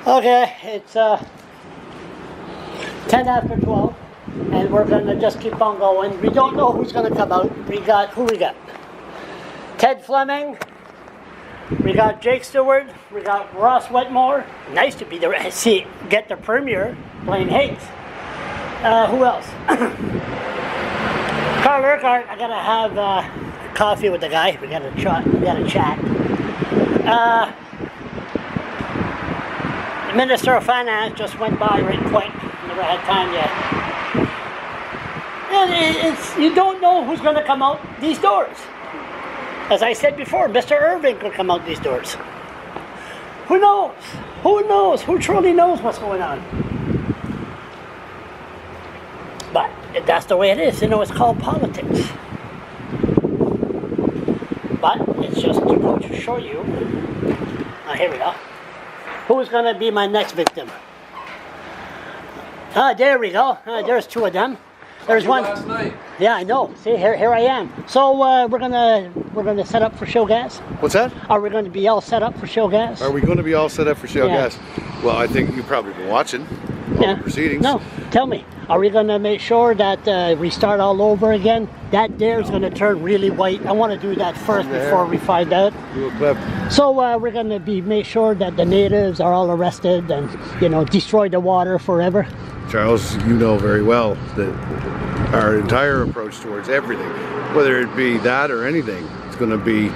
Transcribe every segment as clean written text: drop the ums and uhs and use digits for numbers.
Okay, it's 10 after 12, and we're gonna just keep on going. We don't know who's gonna come out. We got, who we got? Ted Fleming, we got Jake Stewart, we got Ross Wetmore. Nice to be there, see, get the premier playing Hayes. Who else? Carl Urquhart, I gotta have coffee with the guy. We gotta chat. The Minister of Finance just went by right quick. Never had time yet. You don't know who's going to come out these doors. As I said before, Mr. Irving could come out these doors. Who knows? Who knows? Who truly knows what's going on? But that's the way it is. You know, it's called politics. But it's just to go to show you. Here we go. Who's going to be my next victim? There we go. There's two of them. There's one. Last night. Yeah, I know. See, here I am. So we're gonna set up for Shale GAS. What's that? Are we going to be all set up for Shale GAS? Are we going to be all set up for Shale Yeah. GAS? Well, I think you've probably been watching all the proceedings. No, tell me. Are we going to make sure that we start all over again? That there's going to turn really white. I want to do that first before we find out. Do a clip. So we're going to make sure that the natives are all arrested and, you know, destroy the water forever. Charles, you know very well that our entire approach towards everything, whether it be that or anything, it's going to be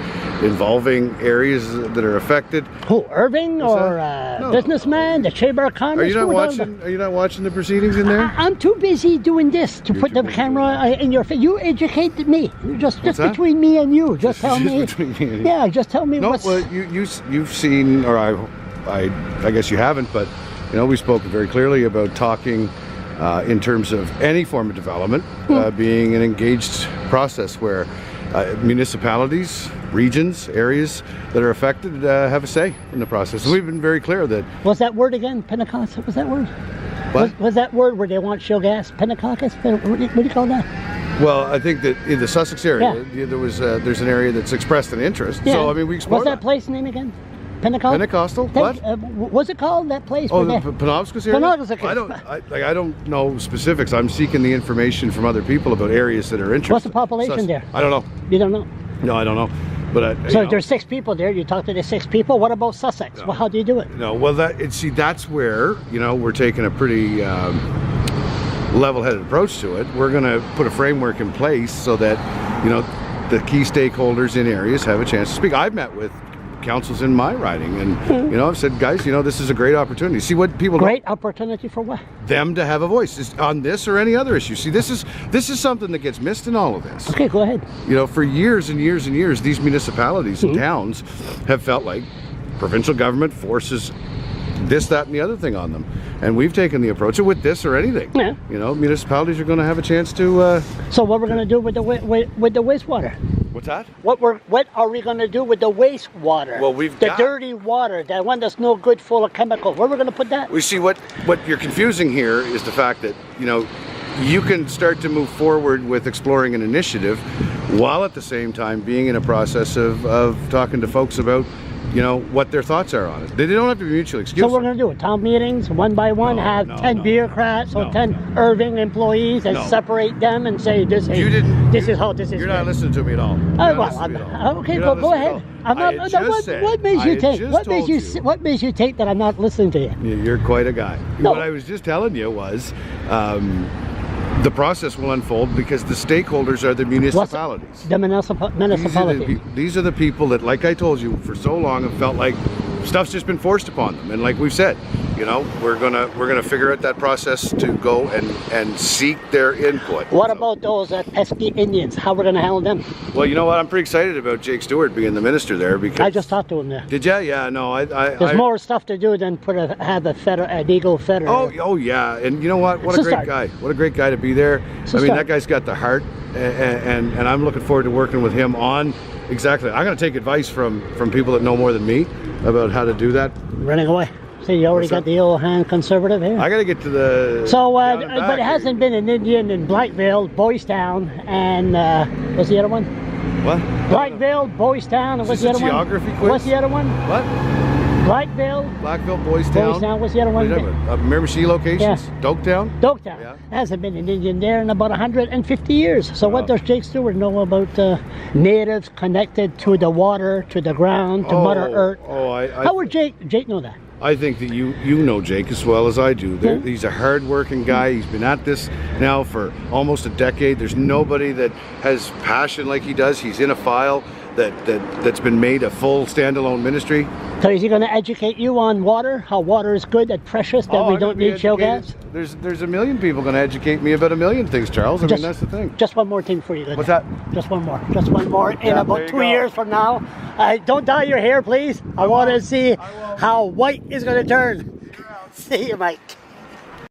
involving areas that are affected. Who, Irving or No. businessman, the Chamber of Commerce? Are you not watching? Are you not watching the proceedings in there? I'm too busy doing this to put the camera in your face. You educated me. Just between me and you. Just tell me. Between me and you. Yeah, just tell me No, what's. well, you've seen, or I guess you haven't, but you know, we spoke very clearly about talking in terms of any form of development being an engaged process where municipalities, regions, areas that are affected have a say in the process. And we've been very clear that. What's that word again? Pentecost? What's that word? What? Was that word where they want Shale GAS? Pentecost? What do you call that? Well, I think that in the Sussex area, there's an area that's expressed an interest. Yeah. So I mean, we explore What's that place name again? Pentecost? Pentecostal? What? What's it called? That place? Oh, where the Penobscot area? Penobscot. I don't know specifics. I'm seeking the information from other people about areas that are interested. What's the population there? I don't know. You don't know? No, I don't know. But so there's 6 people there. You talk to the 6 people. What about Sussex? No. Well, how do you do it? No, well, that's where, you know, we're taking a pretty level-headed approach to it. We're going to put a framework in place so that, you know, the key stakeholders in areas have a chance to speak. I've met with councils in my riding, and you know, I've said, guys, you know, this is a great opportunity. See what people Great opportunity for what? them to have a voice on this or any other issue. See, this is something that gets missed in all of this. Okay, go ahead. You know, for years and years and years, these municipalities and towns have felt like provincial government forces this, that, and the other thing on them, and we've taken the approach of with this or anything. Yeah. You know, municipalities are going to have a chance to. So what we're going to do with the wastewater? What's that? What are we going to do with the wastewater? Well, we've the got dirty water, that one that's no good, full of chemicals. Where are we going to put that? We see what you're confusing here is the fact that, you know, you can start to move forward with exploring an initiative while at the same time being in a process of talking to folks about, you know, what their thoughts are on it. They don't have to be mutually exclusive. So we're going to do it. Town meetings, one by one, have 10 bureaucrats or 10 Irving employees and separate them and say, this is how this is. You're not listening to me at all. Okay, go ahead. I'm not. What makes you take? What makes you take that I'm not listening to you? You're quite a guy. No. What I was just telling you was, the process will unfold because the stakeholders are the municipalities. The municipality. These are the people that, like I told you, for so long have felt like stuff's just been forced upon them. And like we've said, you know, we're gonna figure out that process to go and seek their input. What about those pesky Indians? How we're gonna handle them? Well, you know what? I'm pretty excited about Jake Stewart being the minister there because I just talked to him there. Did ya? Yeah. No. There's more stuff to do than have a legal federal. Oh yeah. And you know what? What a great guy. What a great guy to be there. I mean, that guy's got the heart, and I'm looking forward to working with him on exactly. I'm going to take advice from people that know more than me about how to do that. Running away. See, you already got the old hand conservative here. I got to get to the. So, but it hasn't been an Indian in Blackville, Boys Town, and what's the other one? What? Blackville, Boys Town, and what's the other one? Geography quiz? What's the other one? What? Blackville, Boys Town. what's the other one? Miramichi locations? Yes. Doketown? Doketown. Yeah. Hasn't been an Indian there in about 150 years. So what Wow. does Jake Stewart know about natives connected to the water, to the ground, to Mother Earth? How would Jake know that? I think that you know Jake as well as I do. Yeah. He's a hard-working guy. He's been at this now for almost a decade. There's nobody that has passion like he does. He's in a file that's been made a full standalone ministry. So is he going to educate you on water, how water is good and precious, that we I'm don't gonna be need shale gas? educated. There's a million people going to educate me about a million things, Charles. I mean, that's the thing. Just one more thing for you. What's that? Just one more. Just one more. In Yeah, there about you 2 go. years from now, don't dye your hair, please. I want to see how white is going to turn. See you, Mike.